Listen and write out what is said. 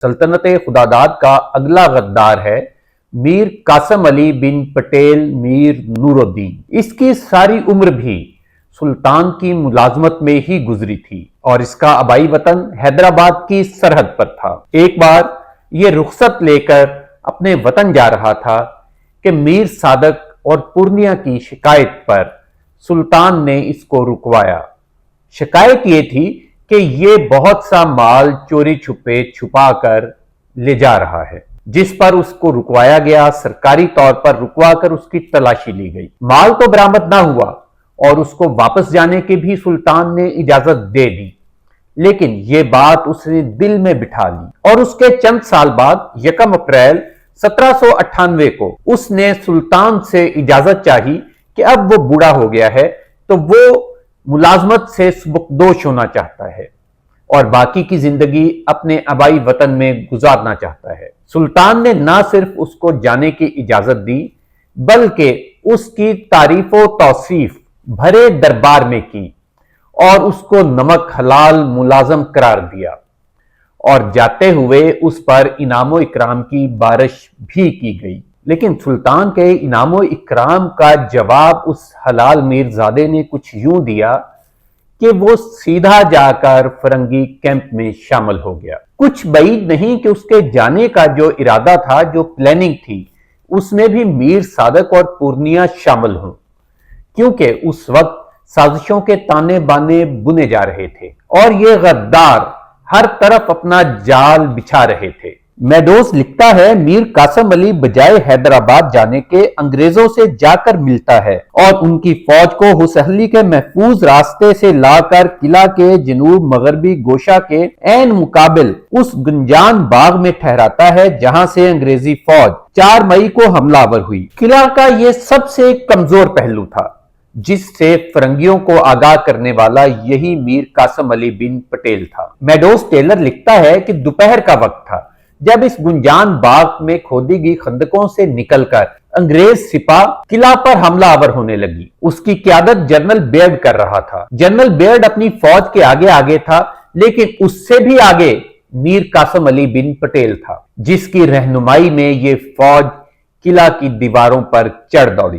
सल्तनत खुदादाद का अगला गद्दार है मीर कासम अली बिन पटेल मीर नूरुद्दीन। इसकी सारी उम्र भी सुल्तान की मुलाजमत में ही गुजरी थी और इसका आबाई वतन हैदराबाद की सरहद पर था। एक बार ये रुखसत लेकर अपने वतन जा रहा था कि मीर सादक और पूर्णिया की शिकायत पर सुल्तान ने इसको रुकवाया। शिकायत ये थी कि ये बहुत सा माल चोरी छुपे छुपा कर ले जा रहा है, जिस पर उसको रुकवाया गया। सरकारी तौर पर रुकवा कर उसकी तलाशी ली गई। माल तो बरामद ना हुआ और उसको वापस जाने की भी सुल्तान ने इजाजत दे दी, लेकिन ये बात उसने दिल में बिठा ली और उसके चंद साल बाद 1 अप्रैल 1798 को उसने सुल्तान से इजाजत चाही कि अब वो बूढ़ा हो गया है तो वो मुलाजमत से सुबकदोश होना चाहता है और बाकी की जिंदगी अपने आबाई वतन में गुजारना चाहता है। सुल्तान ने ना सिर्फ उसको जाने की इजाजत दी बल्कि उसकी तारीफ व तौसीफ भरे दरबार में की और उसको नमक हलाल मुलाजम करार दिया और जाते हुए उस पर इनामो इकराम की बारिश भी की गई। लेकिन सुल्तान के इनामो इकराम का जवाब उस हलाल मीरजादे ने कुछ यूं दिया कि वो सीधा जाकर फरंगी कैंप में शामिल हो गया। कुछ बईद नहीं कि उसके जाने का जो इरादा था, जो प्लानिंग थी, उसमें भी मीर सादक और पूर्णिया शामिल हों, क्योंकि उस वक्त साजिशों के ताने बाने बुने जा रहे थे और ये गद्दार हर तरफ अपना जाल बिछा रहे थे। मेडोज लिखता है, मीर कासम अली बजाय हैदराबाद जाने के अंग्रेजों से जाकर मिलता है और उनकी फौज को हुसहली के महफूज रास्ते से लाकर किला के जनूब मगरबी गोशा के ऐन मुकाबिल उस गुंजान बाग में ठहराता है जहां से अंग्रेजी फौज 4 मई को हमलावर हुई। किला का ये सबसे कमजोर पहलू था, जिससे फरंगियों को आगाह करने वाला यही मीर कासम अली बिन पटेल था। मेडोज टेलर लिखता है कि दोपहर का वक्त था जब इस गुंजान बाग में खोदी गई खंदकों से निकलकर अंग्रेज सिपाह किला पर हमलावर होने लगी। उसकी क़यादत जनरल बेयर्ड कर रहा था। जनरल बेयर्ड अपनी फौज के आगे आगे था, लेकिन उससे भी आगे मीर कासम अली बिन पटेल था, जिसकी रहनुमाई में ये फौज किला की दीवारों पर चढ़ दौड़ी।